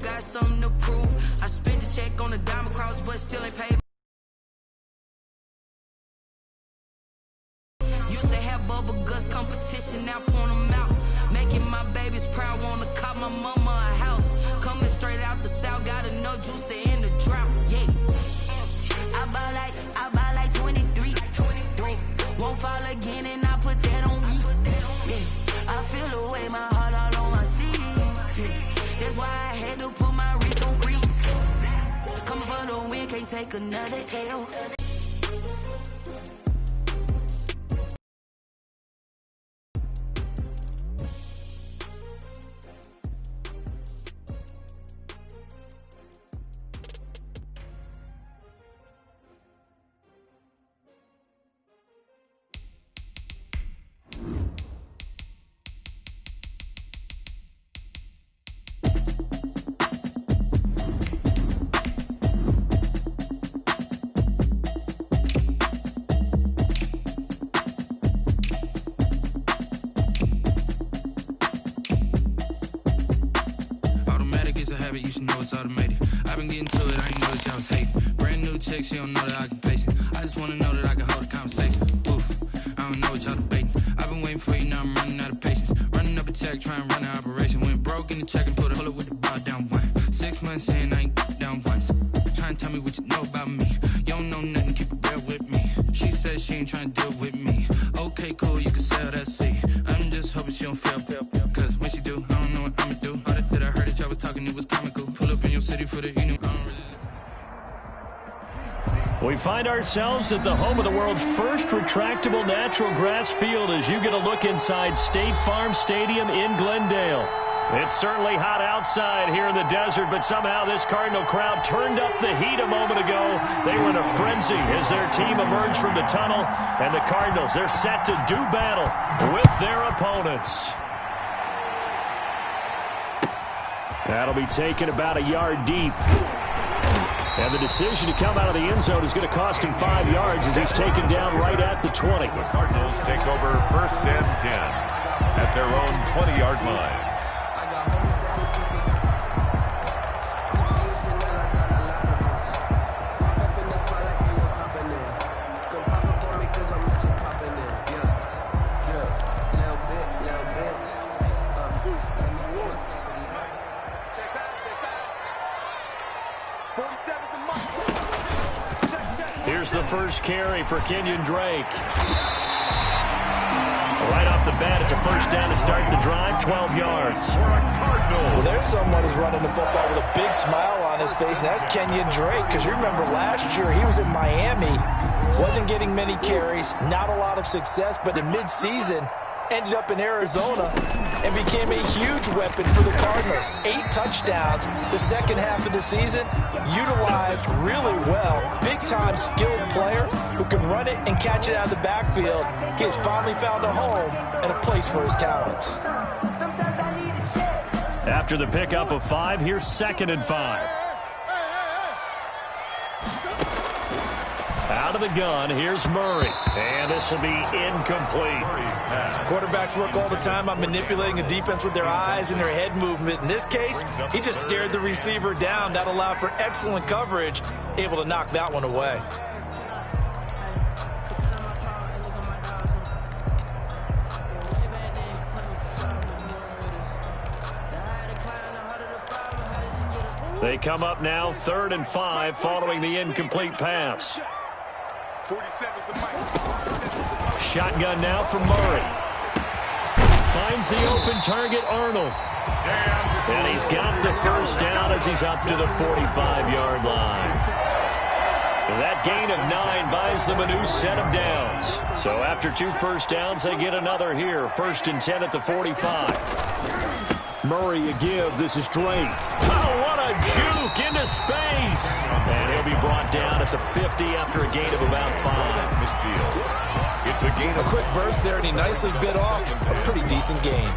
got something to prove. I spent the check on the diamond cross, but still ain't paid. Used to have bubble guts competition, now point them out. Making my babies proud, wanna cop my mama a house. Coming straight out the south, got enough juice to end the drought. Yeah. I buy like 23. Won't fall again, and I put that on me. Yeah. I feel the way, my heart all on my sleeve. Yeah. That's why I had to put my wrist on freeze. Coming for the win, can't take another L. You should know it's automated. I've been getting to it, I ain't know that y'all was hating. Brand new chick, she don't know that I can pace it. I just wanna know that I can hold a conversation. Oof, I don't know what y'all debating. I've been waiting for you, now I'm running out of patience. Running up a check, trying to run an operation. Went broke in the check and put a bullet with the bar down one. 6 months in, I ain't down once. Trying to tell me what you know about me. You don't know nothing, keep it real with me. She said she ain't trying to deal with me. Okay, cool, you can sell that seat. I'm just hoping she don't fail. Cause when she do, I don't know what I'ma do. All that I heard that y'all was talking, it was comical. Pull up in your city for the evening. We find ourselves at the home of the world's first retractable natural grass field as you get a look inside State Farm Stadium in Glendale. It's certainly hot outside here in the desert, but somehow this Cardinal crowd turned up the heat a moment ago. They were in a frenzy as their team emerged from the tunnel, and the Cardinals, they're set to do battle with their opponents. That'll be taken about a yard deep. And the decision to come out of the end zone is going to cost him 5 yards as he's taken down right at the 20. The Cardinals take over 1st and 10 at their own 20-yard line. Here's the first carry for Kenyon Drake. Right off the bat, it's a first down to start the drive, 12 yards. Well, there's someone who's running the football with a big smile on his face, and that's Kenyon Drake, because you remember last year he was in Miami, wasn't getting many carries, not a lot of success, but in midseason, ended up in Arizona and became a huge weapon for the Cardinals. 8 touchdowns the second half of the season, utilized really well. Big-time skilled player who can run it and catch it out of the backfield. He has finally found a home and a place for his talents. After the pickup of 5, here's 2nd and 5. Out of the gun, here's Murray. And this will be incomplete. Quarterbacks work all the time on manipulating a defense with their eyes and their head movement. In this case, he just stared the receiver down. That allowed for excellent coverage, able to knock that one away. They come up now 3rd and 5 following the incomplete pass. Shotgun now from Murray. Finds the open target, Arnold. And he's got the first down as he's up to the 45-yard line. That gain of 9 buys them a new set of downs. So after 2 first downs, they get another here. 1st and 10 at the 45. Murray a give. This is Drake. Oh, what a juke into space. And he'll be brought down at the 50 after a gain of about 5. It's a gain of a quick burst there, and he nicely bit off a pretty decent gain.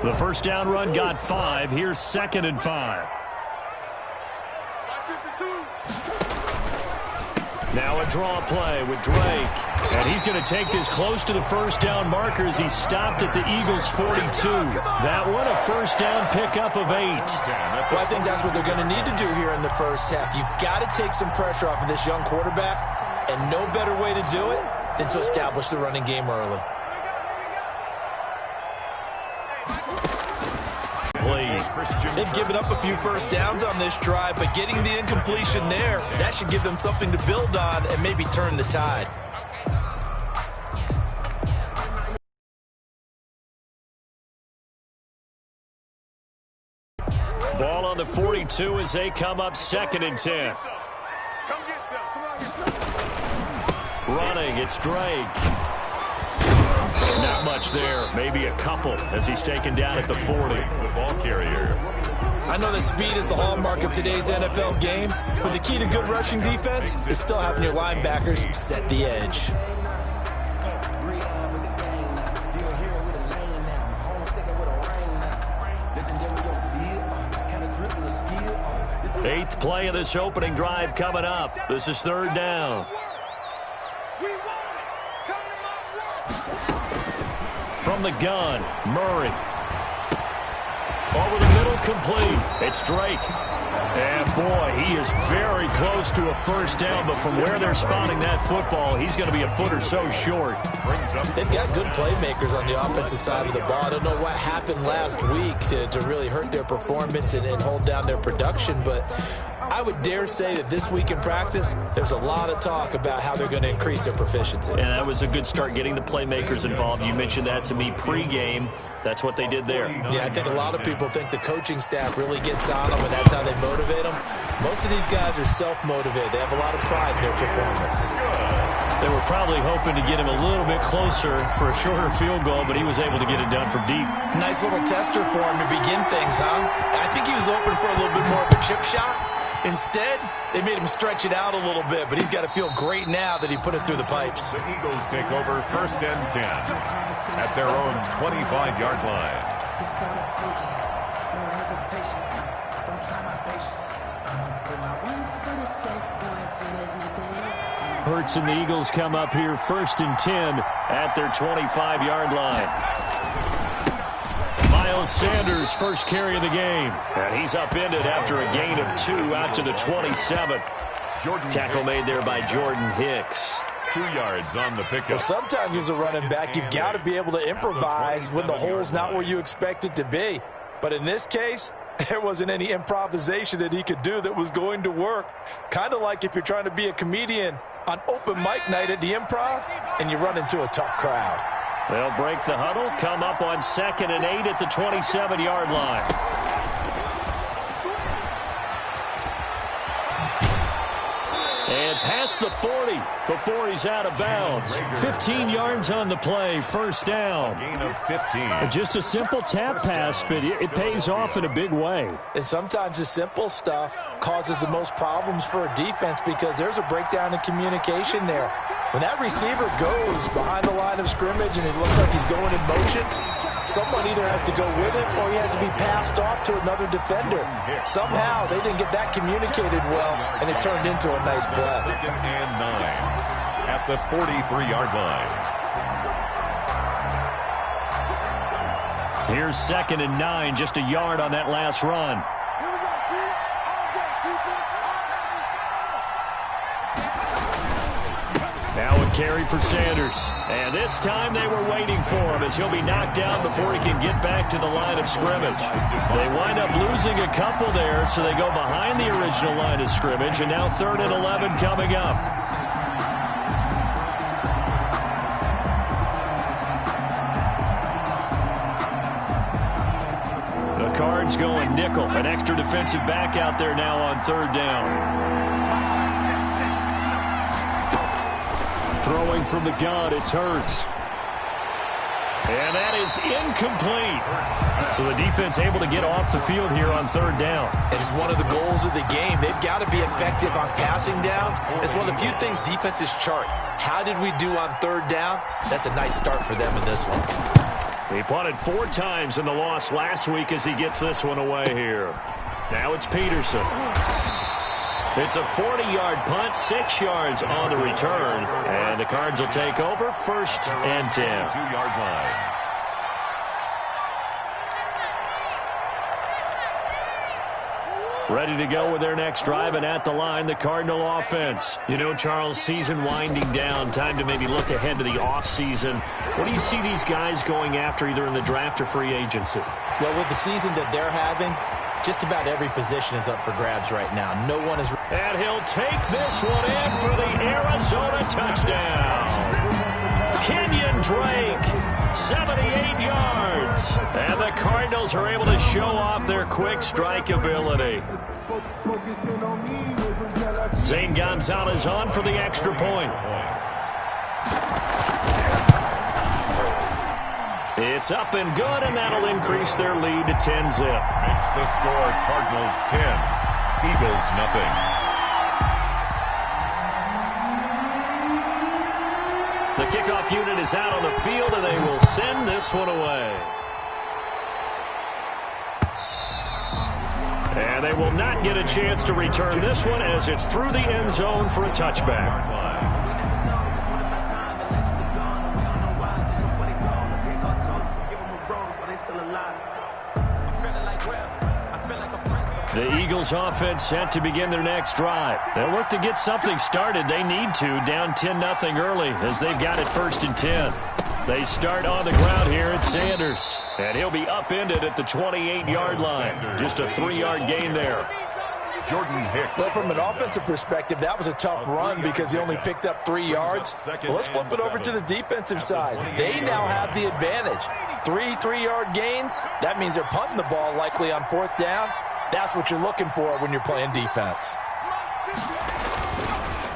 The first down run got 5. Here's 2nd and 5. Now a draw play with Drake. And he's going to take this close to the first down marker as he stopped at the Eagles' 42. That one, a first down pickup of 8. Well, I think that's what they're going to need to do here in the first half. You've got to take some pressure off of this young quarterback, and no better way to do it than to establish the running game early. They've given up a few first downs on this drive, but getting the incompletion there, that should give them something to build on and maybe turn the tide. Ball on the 42 as they come up 2nd and 10. Running, it's Drake. Not much there, maybe a couple as he's taken down at the 40. The ball carrier. I know that speed is the hallmark of today's NFL game, but the key to good rushing defense is still having your linebackers set the edge. Eighth play of this opening drive coming up. This is 3rd down. From the gun, Murray. Over the middle, complete. It's Drake. And, boy, he is very close to a first down, but from where they're spotting that football, he's going to be a foot or so short. They've got good playmakers on the offensive side of the ball. I don't know what happened last week to really hurt their performance and hold down their production, but I would dare say that this week in practice, there's a lot of talk about how they're going to increase their proficiency. And that was a good start, getting the playmakers involved. You mentioned that to me pregame. That's what they did there. Yeah, I think a lot of people think the coaching staff really gets on them, and that's how they motivate them. Most of these guys are self-motivated. They have a lot of pride in their performance. They were probably hoping to get him a little bit closer for a shorter field goal, but he was able to get it done from deep. Nice little tester for him to begin things, huh? I think he was open for a little bit more of a chip shot. Instead, they made him stretch it out a little bit, but he's got to feel great now that he put it through the pipes. The Eagles take over 1st and 10 at their own 25-yard line. Hurts and the Eagles come up here 1st and 10 at their 25-yard line. Miles Sanders, first carry of the game. And he's upended after a gain of 2 out to the 27. Tackle made there by Jordan Hicks. 2 yards on the pickup. Well, sometimes as a running back, you've got to be able to improvise when the hole's not where you expect it to be. But in this case, there wasn't any improvisation that he could do that was going to work. Kind of like if you're trying to be a comedian on open mic night at the Improv and you run into a tough crowd. They'll break the huddle, come up on 2nd and 8 at the 27-yard line. And past the 40 before he's out of bounds. 15 yards on the play, first down. Gain of 15. Just a simple tap pass, but it pays off in a big way. And sometimes the simple stuff causes the most problems for a defense because there's a breakdown in communication there. When that receiver goes behind the line of scrimmage and it looks like he's going in motion, someone either has to go with it or he has to be passed off to another defender. Somehow they didn't get that communicated well, and it turned into a nice play. 2nd and 9 at the 43-yard line. Here's 2nd and 9, just a yard on that last run. Now a carry for Sanders. And this time they were waiting for him as he'll be knocked down before he can get back to the line of scrimmage. They wind up losing a couple there, so they go behind the original line of scrimmage, and now 3rd and 11 coming up. The Cards going nickel, an extra defensive back out there now on 3rd down. Throwing from the gun, it's Hurts. And that is incomplete. So the defense able to get off the field here on 3rd down. It is one of the goals of the game. They've got to be effective on passing downs. It's one of the few things defenses chart. How did we do on 3rd down? That's a nice start for them in this one. He punted 4 times in the loss last week as he gets this one away here. Now it's Peterson. It's a 40-yard punt, 6 yards on the return. And the Cards will take over, 1st and 10. 2-yard line. Ready to go with their next drive, and at the line, the Cardinal offense. You know, Charles, season winding down, time to maybe look ahead to the offseason. What do you see these guys going after either in the draft or free agency? Well, with the season that they're having, just about every position is up for grabs right now. No one is... And he'll take this one in for the Arizona touchdown. Kenyon Drake, 78 yards. And the Cardinals are able to show off their quick strike ability. Zane Gonzalez on for the extra point. It's up and good, and that'll increase their lead to 10-zip. Makes the score Cardinals 10, Eagles nothing. The kickoff unit is out on the field, and they will send this one away. And they will not get a chance to return this one as it's through the end zone for a touchback. The Eagles offense set to begin their next drive. They'll look to get something started. They need to, down 10-0 early as they've got it 1st and 10. They start on the ground here at Sanders. And he'll be upended at the 28-yard line. Just a 3-yard gain there. Jordan Hicks. Well, from an offensive perspective, that was a tough run because he only picked up 3 yards. Well, let's flip it over to the defensive side. They now have the advantage. 3-3-yard gains. That means they're punting the ball likely on 4th down. That's what you're looking for when you're playing defense.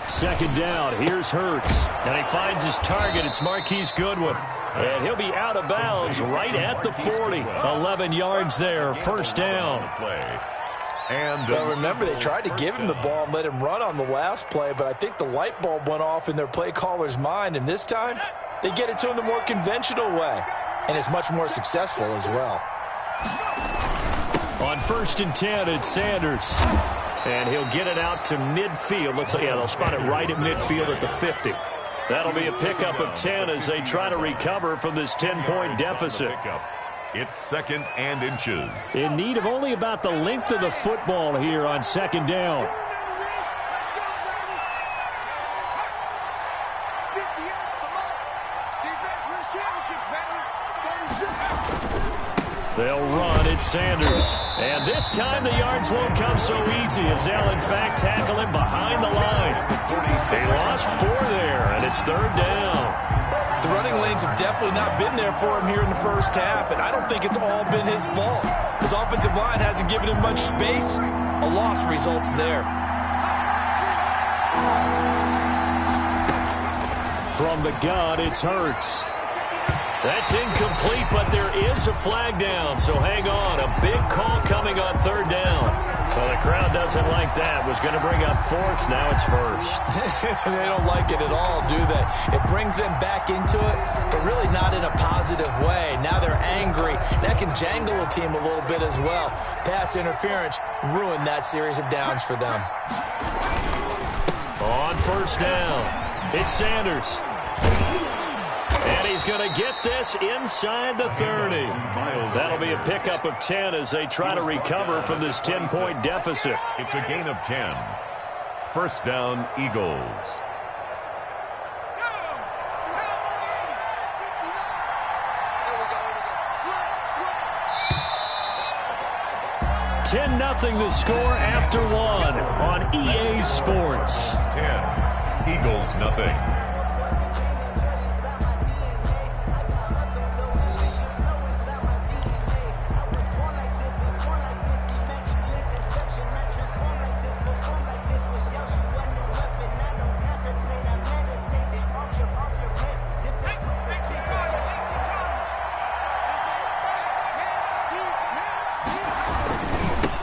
2nd down. Here's Hurts. And he finds his target. It's Marquise Goodwin. And he'll be out of bounds right at the 40. 11 yards there. 1st down. And well, remember, they tried to give him the ball and let him run on the last play, but I think the light bulb went off in their play caller's mind, and this time they get it to him the more conventional way, and it's much more successful as well. On 1st and 10, it's Sanders. And he'll get it out to midfield. Looks like, yeah, they'll spot it right at midfield at the 50. That'll be a pickup of 10 as they try to recover from this 10-point deficit. It's 2nd and inches. In need of only about the length of the football here on 2nd down. They'll run. It's Sanders. And this time the yards won't come so easy as they'll, in fact, tackle him behind the line. They lost 4 there, and it's 3rd down. The running lanes have definitely not been there for him here in the first half, and I don't think it's all been his fault. His offensive line hasn't given him much space. A loss results there. From the gun, it's Hurts. That's incomplete, but there is a flag down, so hang on. A big call coming on 3rd down. Well, the crowd doesn't like that. Was going to bring up 4th, now it's 1st. They don't like it at all, do they? It brings them back into it, but really not in a positive way. Now they're angry. That can jangle a team a little bit as well. Pass interference ruined that series of downs for them. On 1st down, it's Sanders. And he's going to get this inside the 30. That'll be a pickup of 10 as they try to recover from this 10-point deficit. It's a gain of 10. 1st down, Eagles. 10-0 the score after 1 on EA Sports. 10, Eagles nothing.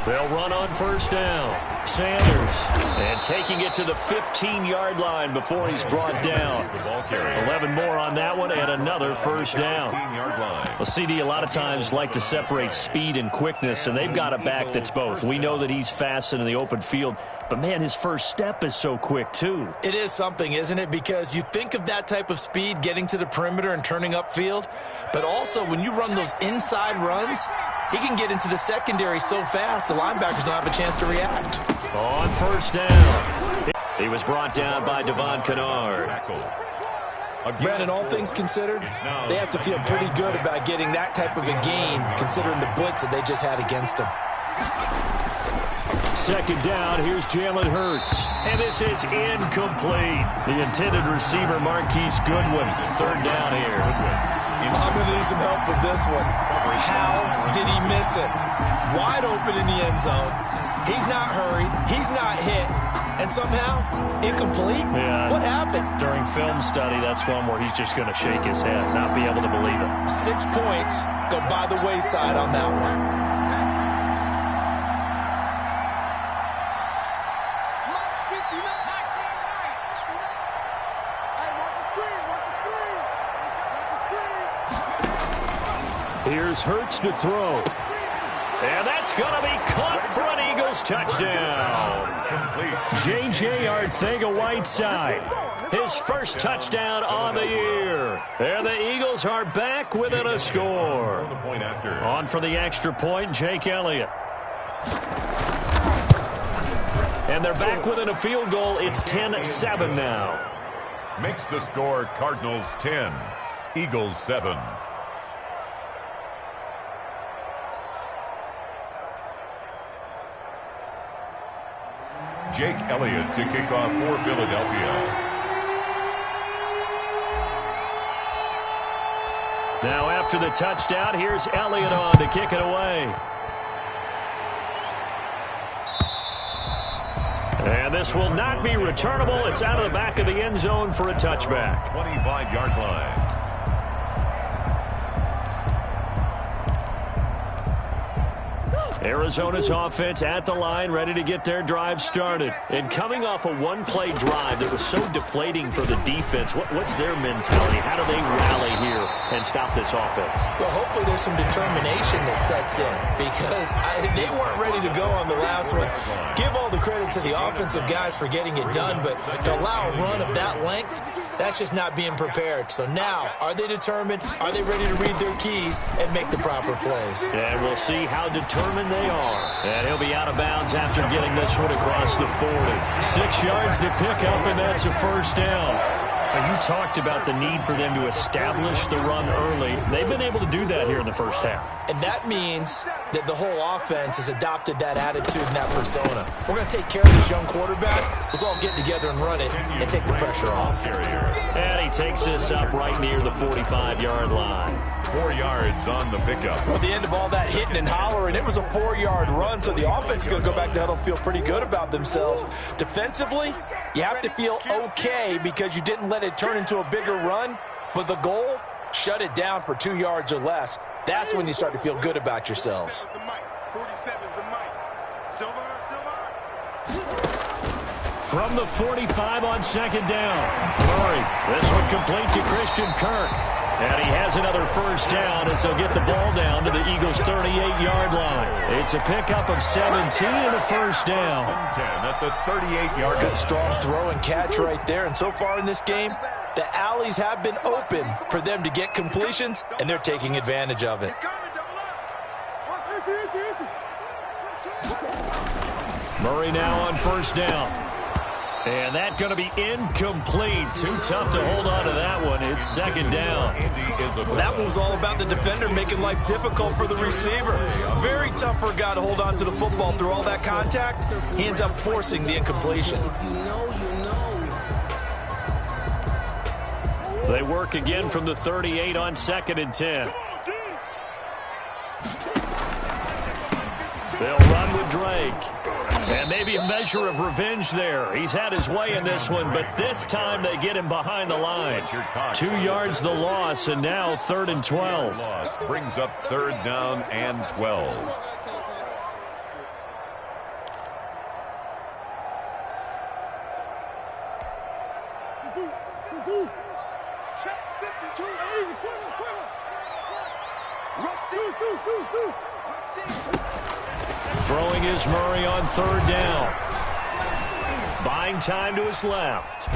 They'll run on 1st down. Sanders, and taking it to the 15-yard line before he's brought down. 11 more on that one, and another first down. Well, CD, a lot of times like to separate speed and quickness, and they've got a back that's both. We know that he's fast in the open field, but, man, his first step is so quick, too. It is something, isn't it? Because you think of that type of speed getting to the perimeter and turning upfield, but also when you run those inside runs, he can get into the secondary so fast the linebackers don't have a chance to react. On first down, he was brought down by Devon Kennard. Brandon, all things considered, they have to feel pretty good about getting that type of a gain considering the blitz that they just had against them. Second down, here's Jalen Hurts. And this is incomplete. The intended receiver, Marquise Goodwin. Third down here. I'm going to need some help with this one. How did he miss it? Wide open in the end zone. He's not hurried. He's not hit. And somehow, incomplete? Yeah. What happened? During film study, that's one where he's just going to shake his head, not be able to believe it. 6 points go by the wayside on that one. Here's Hurts to throw. And that's going to be caught for an Eagles touchdown. J.J. Arcega-Whiteside, his first touchdown on the year. And the Eagles are back within a score. On for the extra point, Jake Elliott. And they're back within a field goal. It's 10-7 now. Makes the score Cardinals 10, Eagles 7. Jake Elliott to kick off for Philadelphia. Now after the touchdown, here's Elliott on to kick it away. And this will not be returnable. It's out of the back of the end zone for a touchback. 25-yard line. Arizona's offense at the line, ready to get their drive started. And coming off a one-play drive that was so deflating for the defense, what's their mentality? How do they rally here and stop this offense? Well, hopefully there's some determination that sets in because they weren't ready to go on the last one. Give all the credit to the offensive guys for getting it done, but to allow a run of that length, that's just not being prepared. So now, are they determined? Are they ready to read their keys and make the proper plays? And we'll see how determined they are. And he'll be out of bounds after getting this one across the 40. 6 yards to pick up, and that's a first down. Now, you talked about the need for them to establish the run early. They've been able to do that here in the first half. And that means that the whole offense has adopted that attitude and that persona. We're going to take care of this young quarterback. Let's all get together and run it and take the pressure off. And he takes this up right near the 45-yard line. 4 yards on the pickup. Well, at the end of all that hitting and hollering, it was a 4-yard run, so the offense is going to go back to huddle and feel pretty good about themselves. Defensively, you have to feel okay because you didn't let it turn into a bigger run, but the goal, shut it down for 2 yards or less. That's when you start to feel good about yourselves. 47 is the mic. Silver. From the 45 on second down. Murray, this one complete to Christian Kirk. And he has another first down as they'll get the ball down to the Eagles' 38-yard line. It's a pickup of 17 and a first down. 10 at the 38-yard line. Good strong throw and catch right there. And so far in this game, the alleys have been open for them to get completions, and they're taking advantage of it. Murray now on first down. And that's going to be incomplete. Too tough to hold on to that one. It's second down. That one was all about the defender making life difficult for the receiver. Very tough for a guy to hold on to the football through all that contact. He ends up forcing the incompletion. They work again from the 38 on second and 10. They'll run with Drake. And maybe a measure of revenge there. He's had his way in this one, but this time they get him behind the line. 2 yards the loss, and now 3rd and 12. Loss brings up 3rd down and 12. Throwing is Murray on third down. Buying time to his left.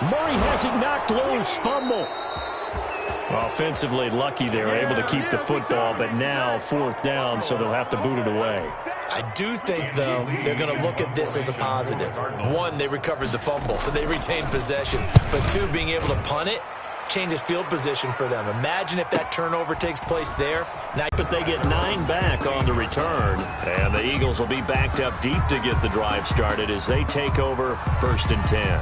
Murray has it knocked loose. Fumble. Offensively lucky they were able to keep the football, but now fourth down, so they'll have to boot it away. I do think, though, they're going to look at this as a positive. One, they recovered the fumble, so they retained possession. But two, being able to punt it changes field position for them. Imagine if that turnover takes place there. Now, but they get 9 back on the return, and the Eagles will be backed up deep to get the drive started as they take over 1st and 10.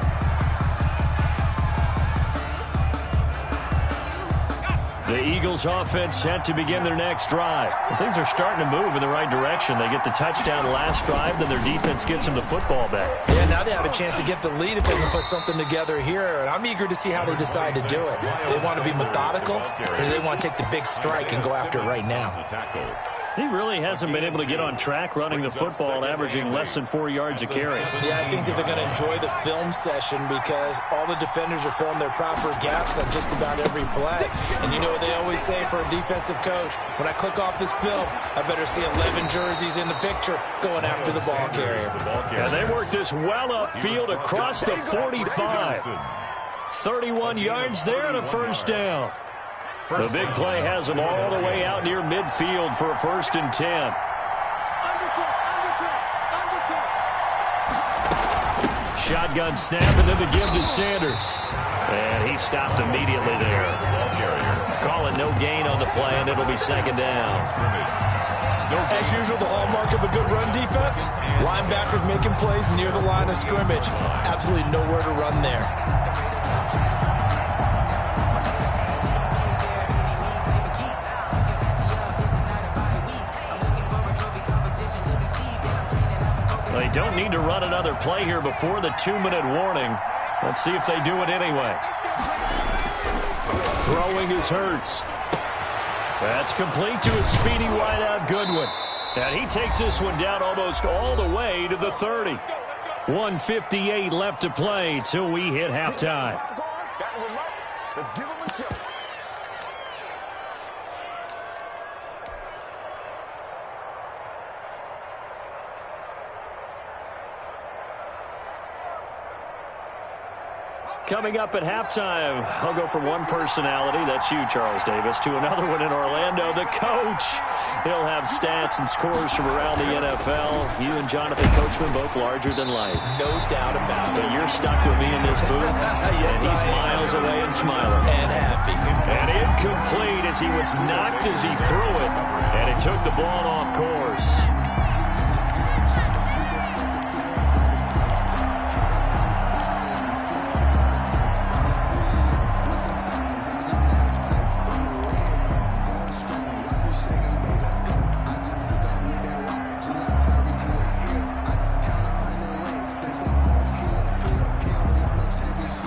The Eagles offense set to begin their next drive. And things are starting to move in the right direction. They get the touchdown last drive, then their defense gets them the football back. Yeah, now they have a chance to get the lead if they can put something together here. And I'm eager to see how they decide to do it. Do they want to be methodical, or do they want to take the big strike and go after it right now? He really hasn't been able to get on track running the football, averaging less than 4 yards a carry. Yeah, I think that they're going to enjoy the film session because all the defenders are filling their proper gaps on just about every play. And you know what they always say for a defensive coach? When I click off this film, I better see 11 jerseys in the picture going after the ball carrier. And they work this well upfield across the 45. 31 yards there and a first down. The big play has them all the way out near midfield for a 1st and 10. Shotgun snap and then the give to Sanders. And he stopped immediately there. Call it no gain on the play, and it'll be 2nd down. As usual, the hallmark of a good run defense, linebackers making plays near the line of scrimmage. Absolutely nowhere to run there. They don't need to run another play here before the 2-minute warning. Let's see if they do it anyway. Throwing is Hurts. That's complete to a speedy wideout Goodwin. And he takes this one down almost all the way to the 30. 1:58 left to play till we hit halftime. Let's give him a shot. Coming up at halftime, I'll go from one personality, that's you, Charles Davis, to another one in Orlando, the coach. He'll have stats and scores from around the NFL. You and Jonathan Coachman both larger than life. No doubt about it. But you're stuck with me in this booth, yes, and he's miles away and smiling. And happy. And incomplete as he was knocked as he threw it, and it took the ball off course.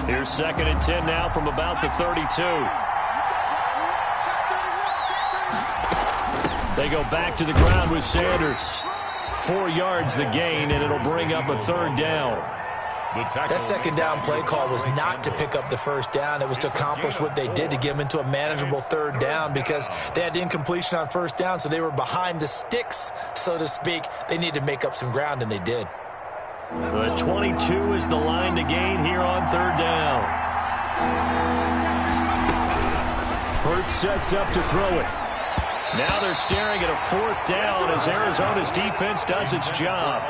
Here's 2nd and 10 now from about the 32. They go back to the ground with Sanders. 4 yards the gain, and it'll bring up a 3rd down. That 2nd down play call was not to pick up the 1st down. It was to accomplish what they did to get them into a manageable 3rd down because they had incompletion on 1st down, so they were behind the sticks, so to speak. They needed to make up some ground, and they did. The 22 is the line to gain here on 3rd down. Hurts sets up to throw it. Now they're staring at a 4th down as Arizona's defense does its job.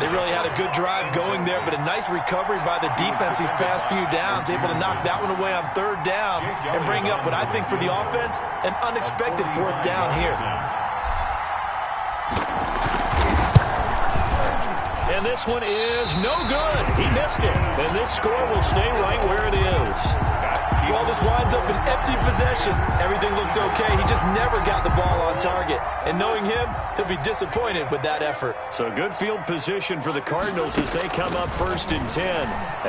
They really had a good drive going there, but a nice recovery by the defense these past few downs, able to knock that one away on 3rd down and bring up what I think for the offense, an unexpected 4th down here. And this one is no good. He missed it. And this score will stay right where it is. Well, this winds up in empty possession. Everything looked okay. He just never got the ball on target. And knowing him, he'll be disappointed with that effort. So good field position for the Cardinals as they come up 1st and 10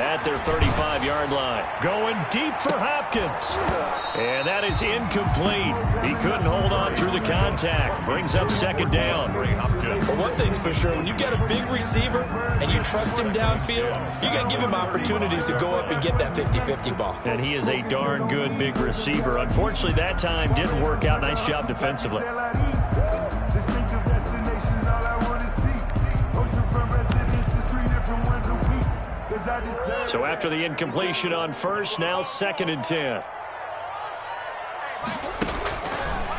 at their 35-yard line. Going deep for Hopkins. And that is incomplete. He couldn't hold on through the contact. Brings up 2nd down. But one thing's for sure, when you get a big receiver and you trust him downfield, you got to give him opportunities to go up and get that 50-50 ball. And he is a darn good big receiver. Unfortunately, that time didn't work out. Nice job defensively. So after the incompletion on first, now 2nd and 10.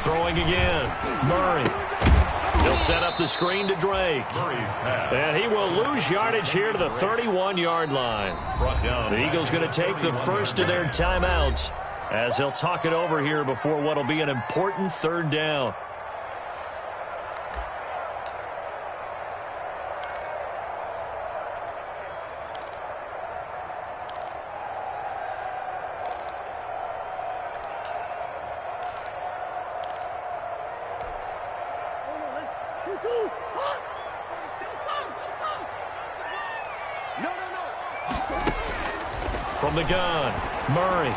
Throwing again. Murray. He'll set up the screen to Drake. And he will lose yardage here to the 31-yard line. The Eagles going to take the first of their timeouts as they'll talk it over here before what will be an important 3rd down. From the gun, Murray.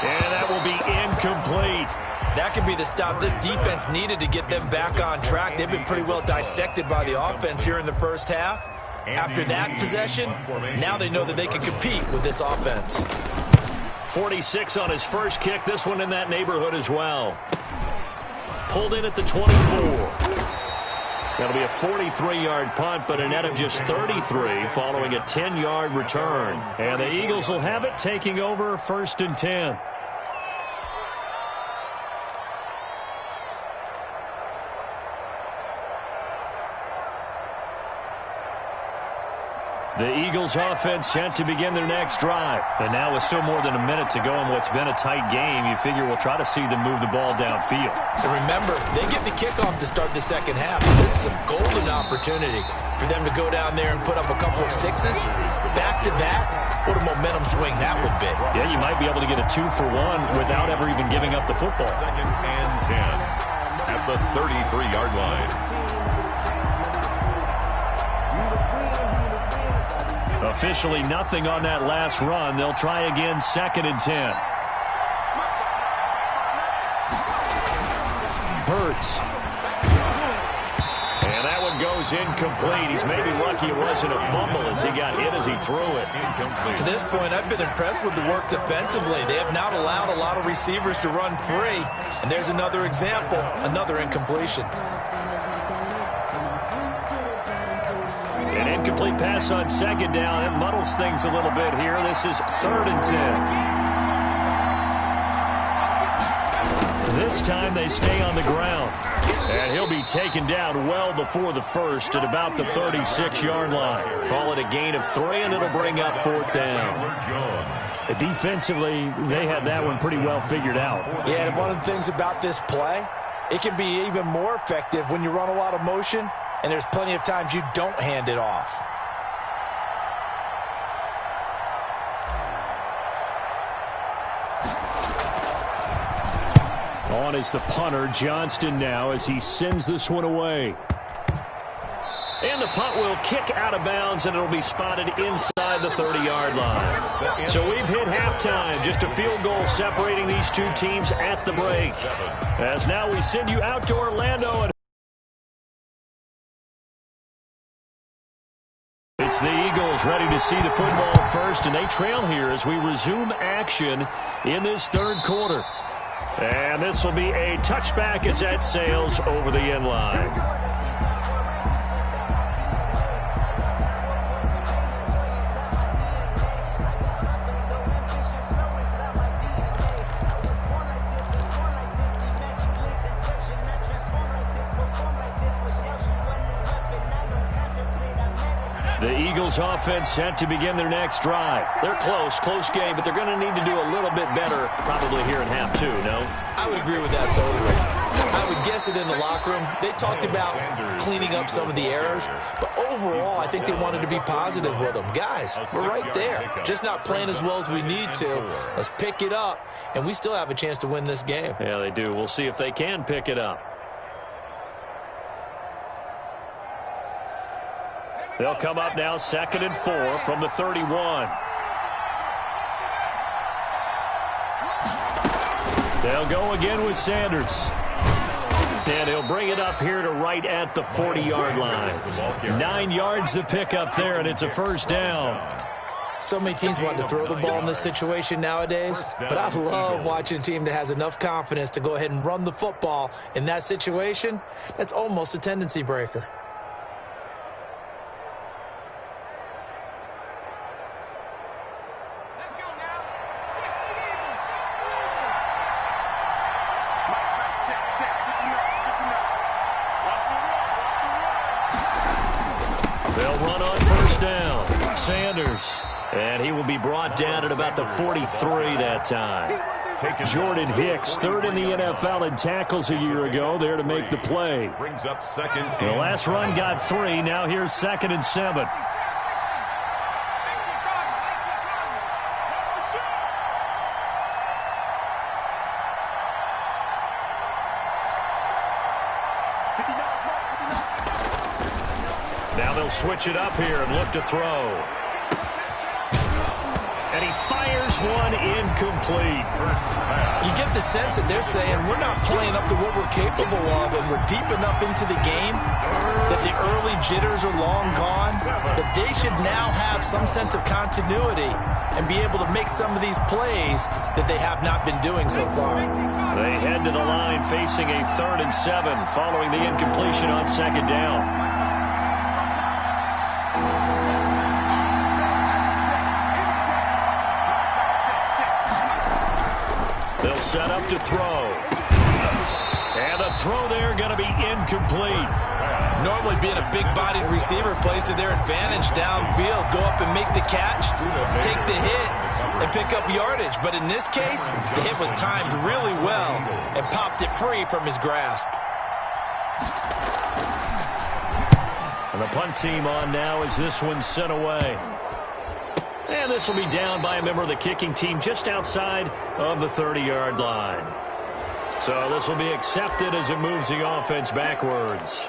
And that will be incomplete. That could be the stop this defense needed to get them back on track. They've been pretty well dissected by the offense here in the first half. After that possession, now they know that they can compete with this offense. 46 on his first kick. This one in that neighborhood as well. Pulled in at the 24. That'll be a 43-yard punt, but a net of just 33 following a 10-yard return. And the Eagles will have it, taking over 1st and 10. The Eagles offense set to begin their next drive. And now with still more than a minute to go in what's been a tight game, you figure we'll try to see them move the ball downfield. And remember, they get the kickoff to start the second half. This is a golden opportunity for them to go down there and put up a couple of sixes. Back-to-back, what a momentum swing that would be. Yeah, you might be able to get a 2-for-1 without ever even giving up the football. 2nd and 10 at the 33-yard line. Officially nothing on that last run. They'll try again 2nd and 10. Hurts. And that one goes incomplete. He's maybe lucky it wasn't a fumble as he got hit as he threw it. To this point, I've been impressed with the work defensively. They have not allowed a lot of receivers to run free. And there's another example, another incompletion. An incomplete pass on 2nd down. It muddles things a little bit here. This is 3rd and 10. This time they stay on the ground. And he'll be taken down well before the first at about the 36-yard line. Call it a gain of 3, and it'll bring up 4th down. Defensively, they had that one pretty well figured out. Yeah, and one of the things about this play, it can be even more effective when you run a lot of motion, and there's plenty of times you don't hand it off. On is the punter, Johnston, now as he sends this one away. And the punt will kick out of bounds, and it'll be spotted inside the 30-yard line. So we've hit halftime. Just a field goal separating these two teams at the break. As now we send you out to Orlando. It's the Eagles ready to see the football first, and they trail here as we resume action in this 3rd quarter. And this will be a touchback as that sails over the end line. The Eagles offense set to begin their next drive. They're close game, but they're going to need to do a little bit better probably here in half 2, no? I would agree with that totally. I would guess it in the locker room. They talked about cleaning up some of the errors, but overall I think they wanted to be positive with them. Guys, we're right there. Just not playing as well as we need to. Let's pick it up, and we still have a chance to win this game. Yeah, they do. We'll see if they can pick it up. They'll come up now 2nd and 4 from the 31. They'll go again with Sanders. And he'll bring it up here to right at the 40-yard line. 9 yards to pick up there, and it's a 1st down. So many teams want to throw the ball in this situation nowadays, but I love watching a team that has enough confidence to go ahead and run the football in that situation. That's almost a tendency breaker. They'll run on first down. Sanders. And he will be brought down at about the 43 that time. Jordan Hicks, third in the NFL in tackles a year ago, there to make the play. Brings up second. The last run got 3. Now here's 2nd and 7. Now they'll switch it up here and look to throw. And he fires one incomplete. You get the sense that they're saying we're not playing up to what we're capable of, and we're deep enough into the game that the early jitters are long gone, that they should now have some sense of continuity and be able to make some of these plays that they have not been doing so far. They head to the line facing a 3rd and 7 following the incompletion on 2nd down. They'll set up to throw. And the throw there going to be incomplete. Normally being a big-bodied receiver plays to their advantage downfield. Go up and make the catch, take the hit, and pick up yardage. But in this case, the hit was timed really well and popped it free from his grasp. And the punt team on now as this one's sent away. And this will be down by a member of the kicking team just outside of the 30-yard line. So this will be accepted as it moves the offense backwards.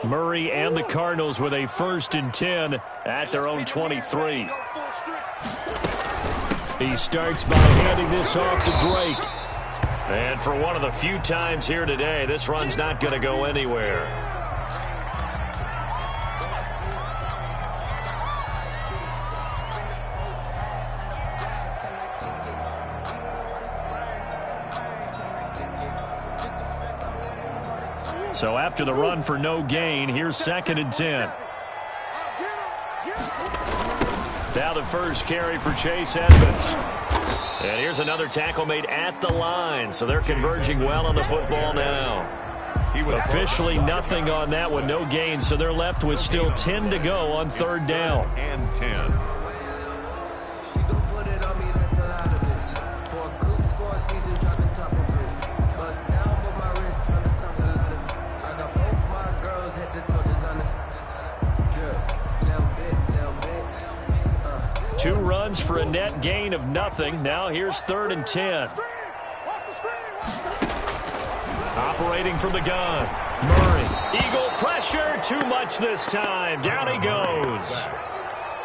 Murray and the Cardinals with a 1st and 10 at their own 23. He starts by handing this off to Drake. And for one of the few times here today, this run's not going to go anywhere. So after the run for no gain, here's 2nd and 10. Now the first carry for Chase Edmonds. And here's another tackle made at the line. So they're converging well on the football now. Officially nothing on that one, no gain. So they're left with still 10 to go on 3rd down. And 10. Two runs for a net gain of nothing. Now here's 3rd and 10. Operating from the gun. Murray. Eagle pressure. Too much this time. Down he goes.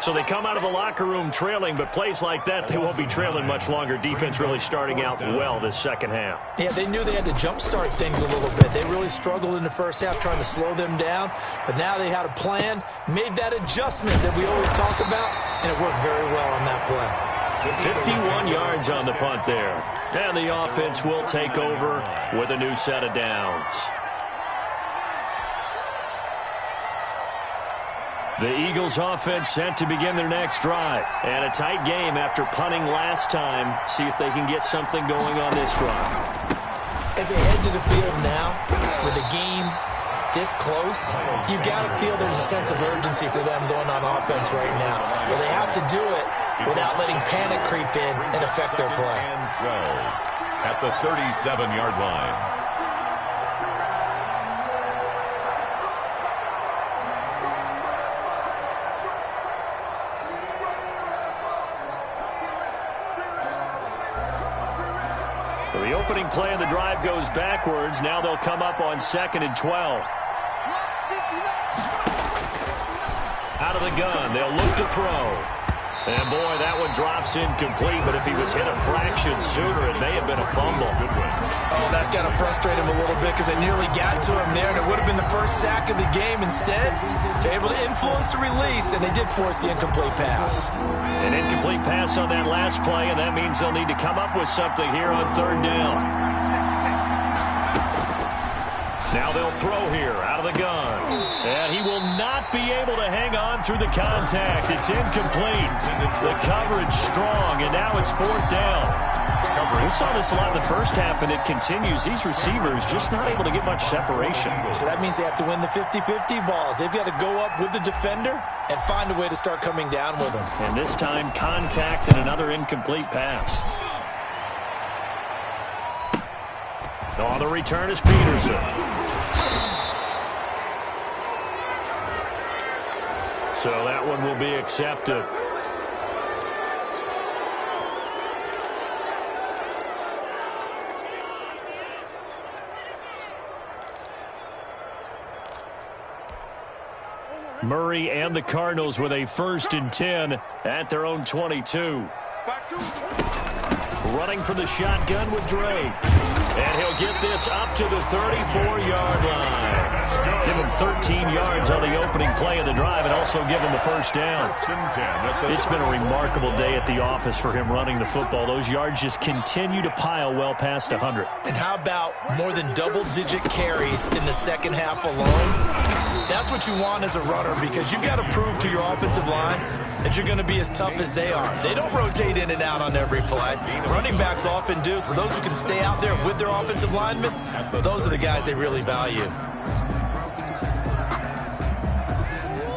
So they come out of the locker room trailing, but plays like that, they won't be trailing much longer. Defense really starting out well this second half. Yeah, they knew they had to jumpstart things a little bit. They really struggled in the first half trying to slow them down, but now they had a plan, made that adjustment that we always talk about, and it worked very well on that play. 51 yards on the punt there. And the offense will take over with a new set of downs. The Eagles offense set to begin their next drive. And a tight game after punting last time. See if they can get something going on this drive. As they head to the field now, with the game this close, you've got to feel there's a sense of urgency for them going on offense right now. But they have to do it without letting panic creep in and affect their play. And 12 at the 37-yard line. So the opening play of the drive goes backwards. Now they'll come up on 2nd and 12. Out of the gun, they'll look to throw. And, boy, that one drops incomplete, but if he was hit a fraction sooner, it may have been a fumble. Oh, that's got to frustrate him a little bit because they nearly got to him there, and it would have been the first sack of the game. Instead, they're able to influence the release, and they did force the incomplete pass. An incomplete pass on that last play, and that means they'll need to come up with something here on third down. Now they'll throw here out of the gun. And he will not be able to hang on through the contact. It's incomplete. The coverage strong, and now it's fourth down. We saw this a lot in the first half, and it continues. These receivers just not able to get much separation. So that means they have to win the 50-50 balls. They've got to go up with the defender and find a way to start coming down with them. And this time, contact and another incomplete pass. On the return is Peterson. So that one will be accepted. Murray and the Cardinals with a 1st and 10 at their own 22. Running for the shotgun with Drake. And he'll get this up to the 34-yard line. Give him 13 yards on the opening play of the drive and also give him the first down. It's been a remarkable day at the office for him running the football. Those yards just continue to pile well past 100. And how about more than double-digit carries in the second half alone? That's what you want as a runner because you've got to prove to your offensive line that you're going to be as tough as they are. They don't rotate in and out on every play. Running backs often do, so those who can stay out there with their offensive linemen, those are the guys they really value.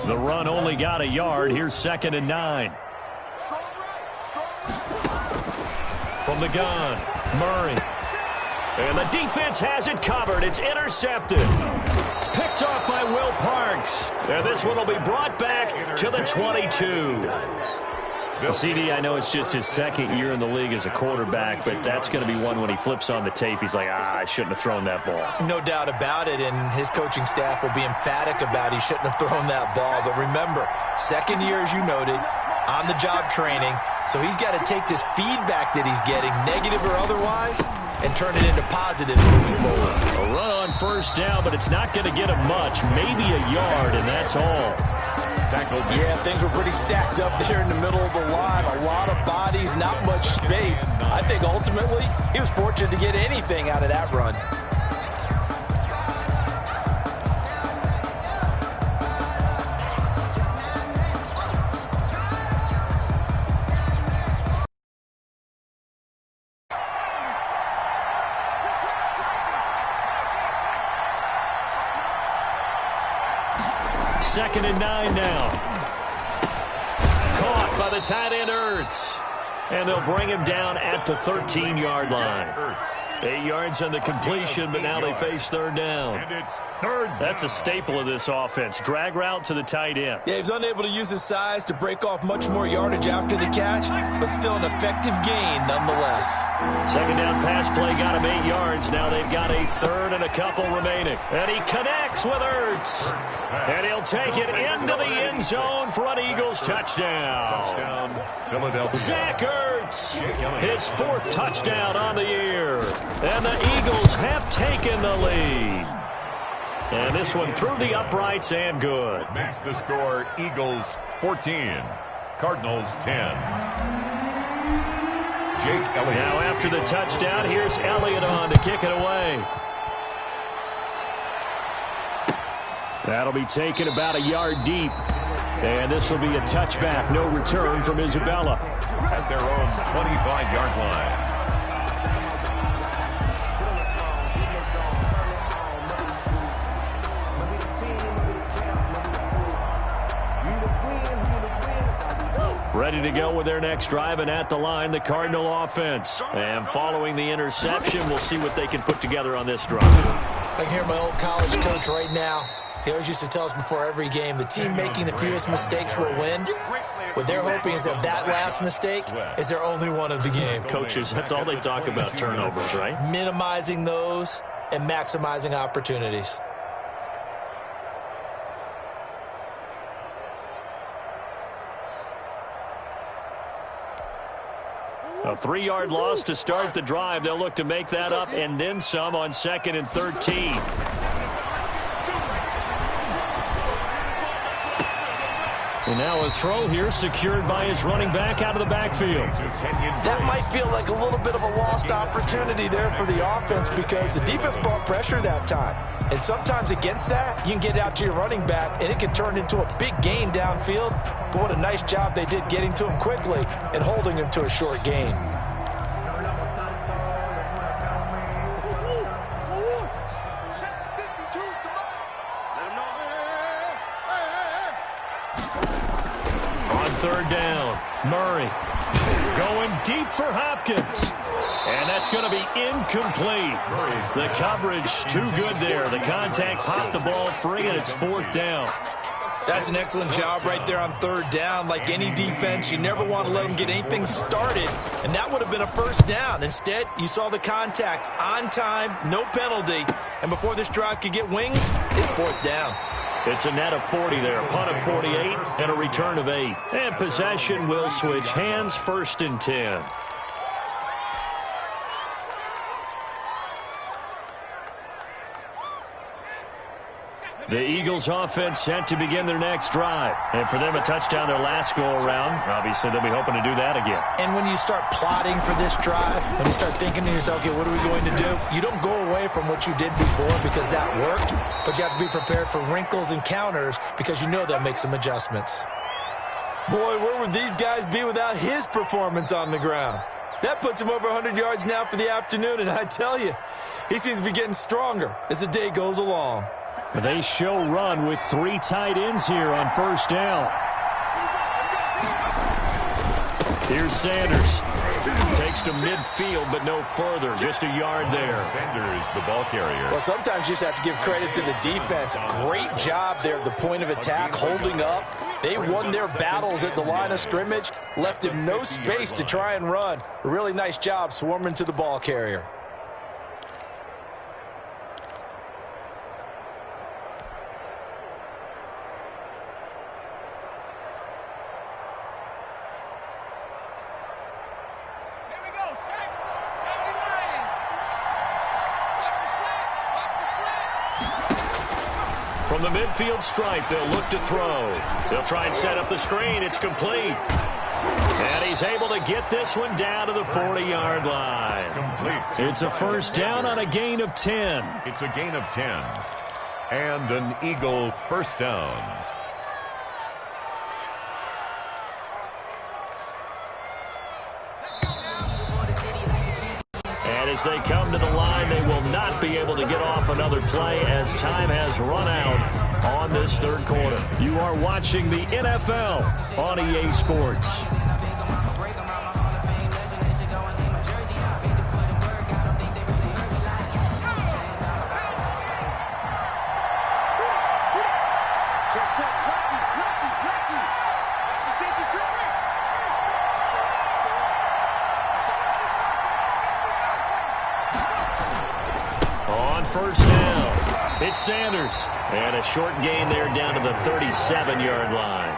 The run only got a yard. Here's 2nd and 9. From the gun, Murray. And the defense has it covered. It's intercepted. Picked off by Will Parks. And this one will be brought back to the 22. Well, CD, I know it's just his 2nd year in the league as a quarterback, but that's going to be one when he flips on the tape. He's like, I shouldn't have thrown that ball. No doubt about it, and his coaching staff will be emphatic about he shouldn't have thrown that ball. But remember, 2nd year, as you noted, on-the-job training, so he's got to take this feedback that he's getting, negative or otherwise, and turn it into positives moving forward. A run on 1st down, but it's not going to get him much, maybe a yard, and that's all. Yeah, things were pretty stacked up there in the middle of the line. A lot of bodies, not much space. I think ultimately he was fortunate to get anything out of that run. Second and 9 now. Caught by the tight end, Ertz. And they'll bring him down at the 13-yard line. 8 yards on the completion, but now they face 3rd down. And it's 3rd down. That's a staple of this offense. Drag route to the tight end. Yeah, he was unable to use his size to break off much more yardage after the catch, but still an effective gain nonetheless. 2nd down pass play got him 8 yards. Now they've got a 3rd and a couple remaining. And he connects with Ertz. And he'll take it into the end zone for an Eagles touchdown. Philadelphia. Zach Ertz, his 4th touchdown on the year. And the Eagles have taken the lead. And this one through the uprights and good. Makes the score Eagles 14, Cardinals 10. Jake Elliott. Now after the touchdown, here's Elliott on to kick it away. That'll be taken about a yard deep. And this will be a touchback. No return from Isabella. At their own 25-yard line. Ready to go with their next drive, and at the line, the Cardinal offense. And following the interception, we'll see what they can put together on this drive. I can hear my old college coach right now. He always used to tell us before every game, the team making the fewest mistakes will win. What they're hoping is that that last mistake is their only one of the game. Coaches, that's all they talk about, turnovers, right? Minimizing those and maximizing opportunities. A 3-yard loss to start the drive. They'll look to make that up and then some on 2nd and 13. And now a throw here secured by his running back out of the backfield. That might feel like a little bit of a lost opportunity there for the offense because the defense brought pressure that time. And sometimes against that, you can get out to your running back, and it can turn into a big gain downfield. But what a nice job they did getting to him quickly and holding him to a short gain. On 3rd down, Murray going deep for Hopkins. And that's going to be incomplete. The coverage too good there. The contact popped the ball free, and it's 4th down. That's an excellent job right there on 3rd down. Like any defense, you never want to let them get anything started, and that would have been a 1st down. Instead, you saw the contact on time, no penalty, and before this drive could get wings, it's 4th down. It's a net of 40 there, a punt of 48, and a return of 8. And possession will switch hands, 1st and 10. The Eagles offense set to begin their next drive. And for them, a touchdown their last go-around. Obviously, they'll be hoping to do that again. And when you start plotting for this drive, when you start thinking to yourself, okay, what are we going to do? You don't go away from what you did before because that worked, but you have to be prepared for wrinkles and counters because you know they'll make some adjustments. Boy, where would these guys be without his performance on the ground? That puts him over 100 yards now for the afternoon, and I tell you, he seems to be getting stronger as the day goes along. They show run with 3 tight ends here on 1st down. Here's Sanders. Takes to midfield, but no further. Just a yard there. Sanders, the ball carrier. Well, sometimes you just have to give credit to the defense. Great job there at the point of attack, holding up. They won their battles at the line of scrimmage, left him no space to try and run. A really nice job swarming to the ball carrier. From the midfield stripe, they'll look to throw. They'll try and set up the screen. It's complete. And he's able to get this one down to the 40-yard line. Complete. It's a 1st down on a gain of 10. It's a gain of 10. And an Eagle 1st down. And as they come to the line, they will not be able to get off another play as time has run out on this 3rd quarter. You are watching the NFL on EA Sports. On 1st down, it's Sanders. And a short gain there down to the 37-yard line.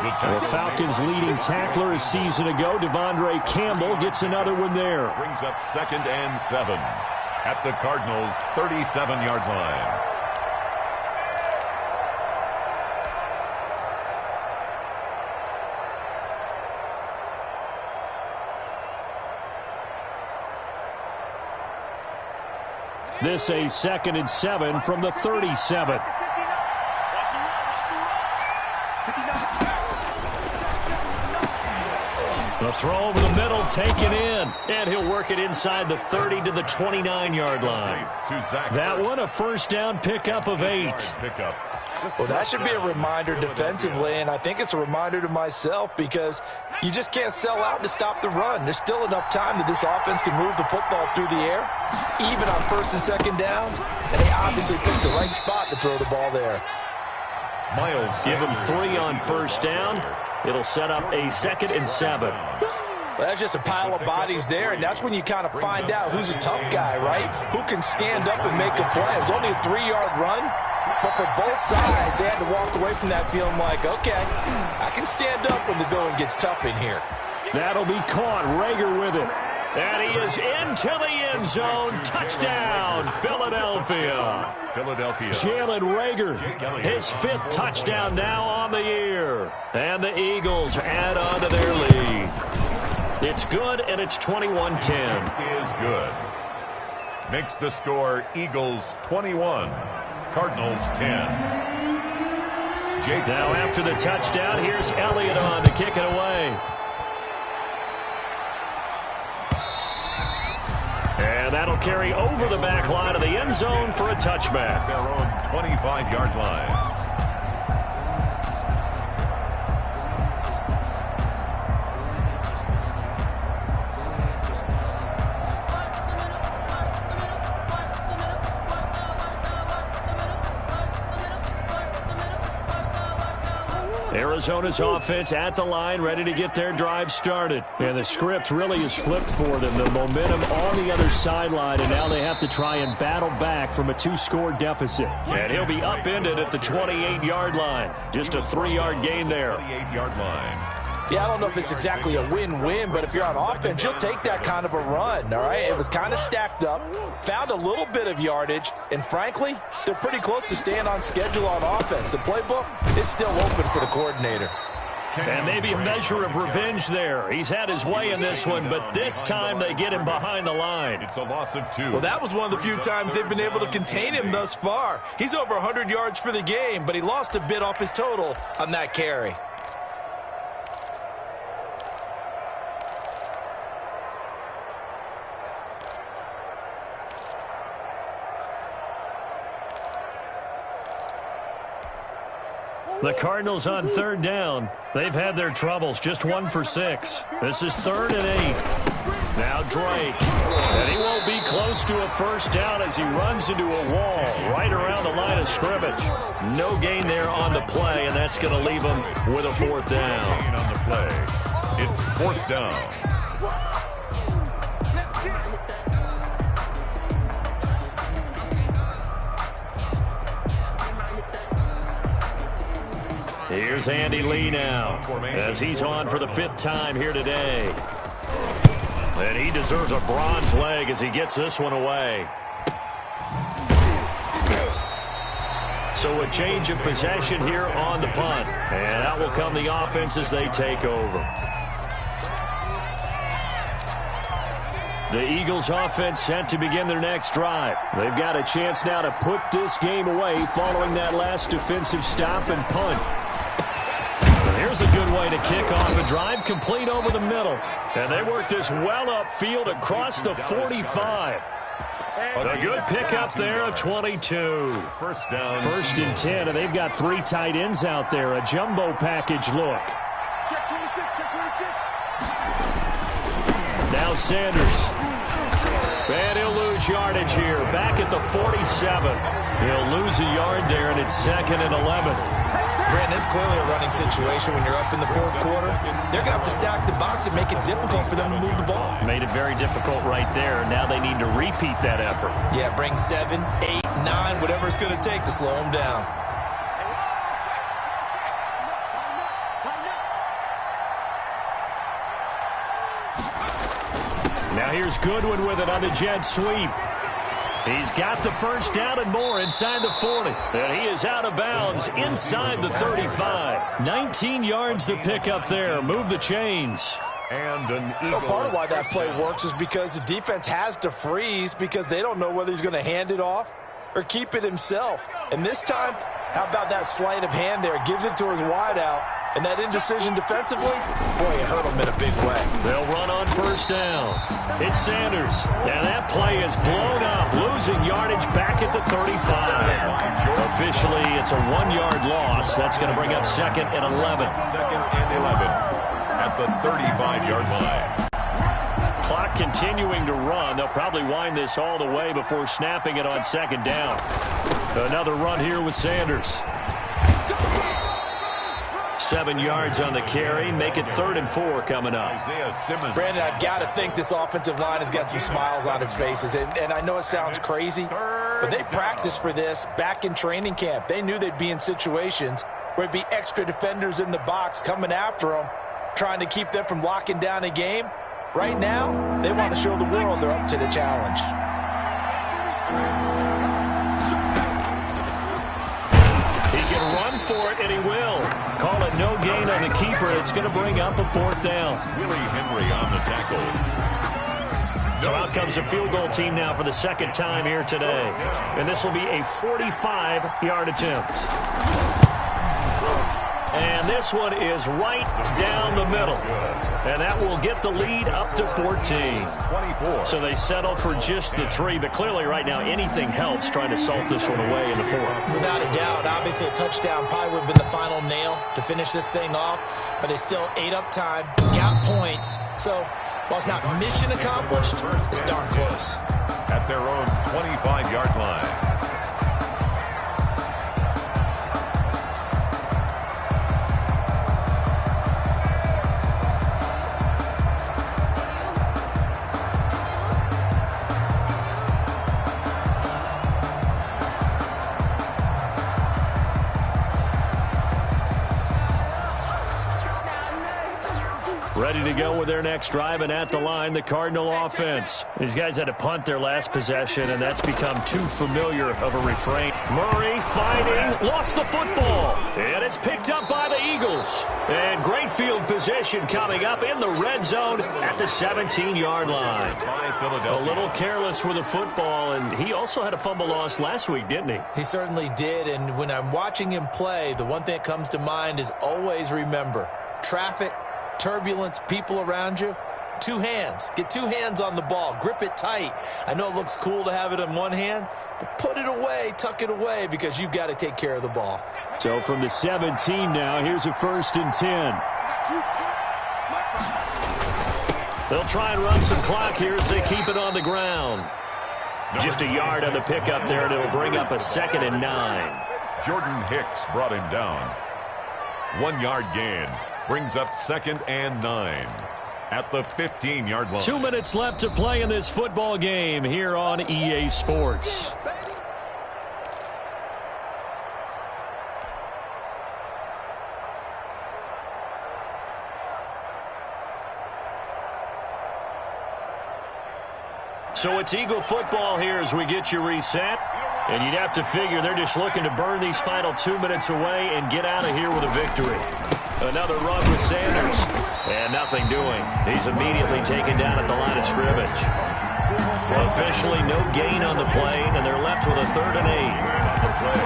The Falcons' leading tackler a season ago, Devondre Campbell, gets another one there. Brings up 2nd and 7 at the Cardinals' 37-yard line. This a 2nd and 7 from the 37. The throw over the middle, taken in. And he'll work it inside the 30 to the 29-yard line. That one, a 1st down pickup of 8. Well, that should be a reminder defensively, and I think it's a reminder to myself because you just can't sell out to stop the run. There's still enough time that this offense can move the football through the air, even on 1st and 2nd downs, and they obviously picked the right spot to throw the ball there. Miles, give him 3 on 1st down. It'll set up a 2nd and 7. Well, that's just a pile of bodies there, and that's when you kind of find out who's a tough guy, right? Who can stand up and make a play. It was only a 3-yard run, but for both sides, they had to walk away from that feeling like, okay, I can stand up when the going gets tough in here. That'll be caught. Rager with it. And he is into the end zone. Touchdown, Philadelphia. Jalen Rager, his 5th touchdown now on the year. And the Eagles add on to their lead. It's good, and it's 21-10. Is good. Makes the score Eagles 21, Cardinals 10. Now after the touchdown, here's Elliott on to kick it away. And that'll carry over the back line of the end zone for a touchback. Their own 25-yard line. Arizona's offense at the line, ready to get their drive started. And the script really is flipped for them. The momentum on the other sideline, and now they have to try and battle back from a 2-score deficit. And he'll be upended at the 28-yard line. Just a 3-yard gain there. 28-yard line. Yeah, I don't know if it's exactly a win-win, but if you're on offense, you'll take that kind of a run, all right? It was kind of stacked up, found a little bit of yardage, and frankly, they're pretty close to staying on schedule on offense. The playbook is still open for the coordinator. And maybe a measure of revenge there. He's had his way in this one, but this time they get him behind the line. It's a loss of 2. Well, that was one of the few times they've been able to contain him thus far. He's over 100 yards for the game, but he lost a bit off his total on that carry. The Cardinals on 3rd down. They've had their troubles, just 1 for 6. This is 3rd and 8. Now Drake. And he won't be close to a first down as he runs into a wall right around the line of scrimmage. No gain there on the play, and that's going to leave him with a 4th down. Gain on the play. It's 4th down. Here's Andy Lee now, as he's on for the 5th time here today. And he deserves a bronze leg as he gets this one away. So a change of possession here on the punt. And out will come the offense as they take over. The Eagles offense set to begin their next drive. They've got a chance now to put this game away following that last defensive stop and punt. Here's a good way to kick off a drive, complete over the middle. And they work this well upfield across the 45. A good pickup there, a 22. First down. 1st and 10, and they've got 3 tight ends out there. A jumbo package look. Check 26, check 26. Now Sanders. And he'll lose yardage here. Back at the 47. He'll lose a yard there, and it's 2nd and 11. Brandon, it's clearly a running situation when you're up in the 4th quarter. They're going to have to stack the box and make it difficult for them to move the ball. Made it very difficult right there. Now they need to repeat that effort. Yeah, bring 7, 8, 9, whatever it's going to take to slow them down. Now here's Goodwin with it on the jet sweep. He's got the first down and more inside the 40. And he is out of bounds inside the 35. 19 yards to pick up there. Move the chains. And an Eagle. Part of why that play works is because the defense has to freeze because they don't know whether he's going to hand it off or keep it himself. And this time, how about that sleight of hand there? Gives it to his wideout. And that indecision defensively, boy, it hurt him in a big way. They'll run on first down. It's Sanders. And that play is blown up, losing yardage back at the 35. Officially, it's a 1-yard loss. That's going to bring up 2nd and 11. 2nd and 11 at the 35-yard line. Clock continuing to run. They'll probably wind this all the way before snapping it on 2nd down. Another run here with Sanders. 7 yards on the carry. Make it 3rd and 4 coming up. Brandon, I've got to think this offensive line has got some smiles on its faces. And I know it sounds crazy, but they practiced for this back in training camp. They knew they'd be in situations where it'd be extra defenders in the box coming after them, trying to keep them from locking down a game. Right now, they want to show the world they're up to the challenge. He can run for it, and he will. Call it no gain on the keeper. It's going to bring up a 4th down. Willie Henry on the tackle. So out comes a field goal team now for the 2nd time here today. And this will be a 45-yard attempt. And this one is right down the middle. And that will get the lead up to 14. So they settle for just the 3. But clearly right now anything helps trying to salt this one away in the 4th. Without a doubt, obviously a touchdown probably would have been the final nail to finish this thing off. But it's still 8 up time, got points. So while it's not mission accomplished, it's darn close. At their own 25-yard line. Ready to go with their next drive, and at the line, the Cardinal offense. These guys had to punt their last possession, and that's become too familiar of a refrain. Murray fighting, lost the football, and it's picked up by the Eagles. And great field position coming up in the red zone at the 17-yard line. A little careless with the football, and he also had a fumble loss last week, didn't he? He certainly did, and when I'm watching him play, the one thing that comes to mind is always remember, traffic, turbulence, people around you, 2 hands. Get 2 hands on the ball. Grip it tight. I know it looks cool to have it in one hand, but put it away, tuck it away, because you've got to take care of the ball. So from the 17 now, here's a 1st and 10. They'll try and run some clock here as they keep it on the ground. Just a yard on the pickup there, and it'll bring up a 2nd and 9. Jordan Hicks brought him down. 1-yard gain. Brings up 2nd and 9 at the 15-yard line. 2 minutes left to play in this football game here on EA Sports. So it's Eagle football here as we get you reset. And you'd have to figure they're just looking to burn these final 2 minutes away and get out of here with a victory. Another run with Sanders. And nothing doing. He's immediately taken down at the line of scrimmage. Officially no gain on the play, and they're left with a 3rd and 8.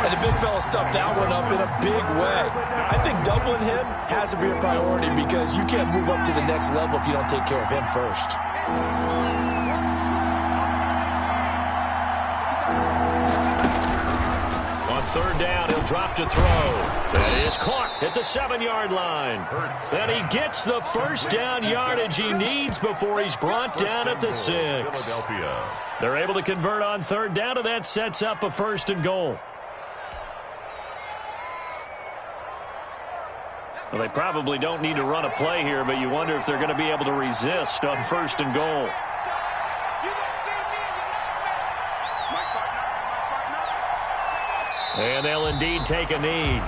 And the big fella stuffed that one up in a big way. I think doubling him has to be a priority because you can't move up to the next level if you don't take care of him first. On 3rd down, he'll drop to throw. That is caught at the 7-yard line. And he gets the 1st down yardage he needs before he's brought down at the 6. They're able to convert on 3rd down, and that sets up a 1st and goal. Well, they probably don't need to run a play here, but you wonder if they're going to be able to resist on 1st and goal. And they'll indeed take a knee.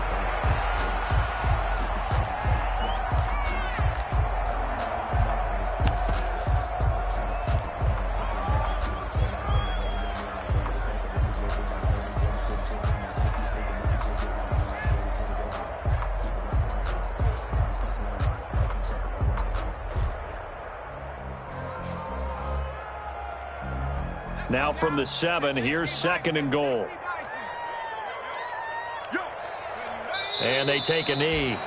Now from the 7, here's 2nd and goal. And they take a knee.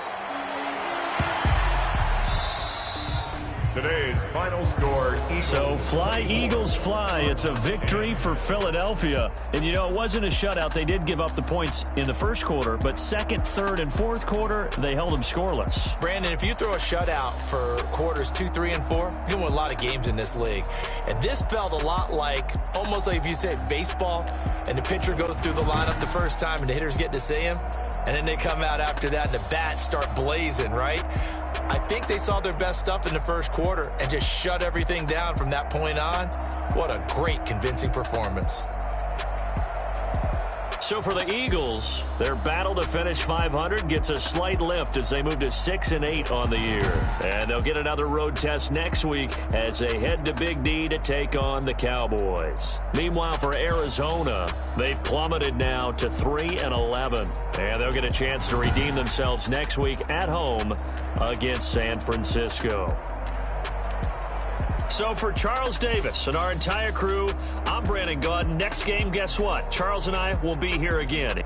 Today's final score. So fly, Eagles, fly. It's a victory for Philadelphia. And, you know, it wasn't a shutout. They did give up the points in the 1st quarter, but 2nd, 3rd, and 4th quarter, they held them scoreless. Brandon, if you throw a shutout for quarters 2, 3, and 4, you can win a lot of games in this league. And this felt a lot like, almost like if you say baseball, and the pitcher goes through the lineup the first time and the hitters get to see him, and then they come out after that and the bats start blazing, right? I think they saw their best stuff in the 1st quarter and just shut everything down from that point on. What a great, convincing performance. So for the Eagles, their battle to finish 500 gets a slight lift as they move to 6-8 on the year. And they'll get another road test next week as they head to Big D to take on the Cowboys. Meanwhile, for Arizona, they've plummeted now to 3-11. And they'll get a chance to redeem themselves next week at home against San Francisco. So for Charles Davis and our entire crew, I'm Brandon Gaudin. Next game, guess what? Charles and I will be here again.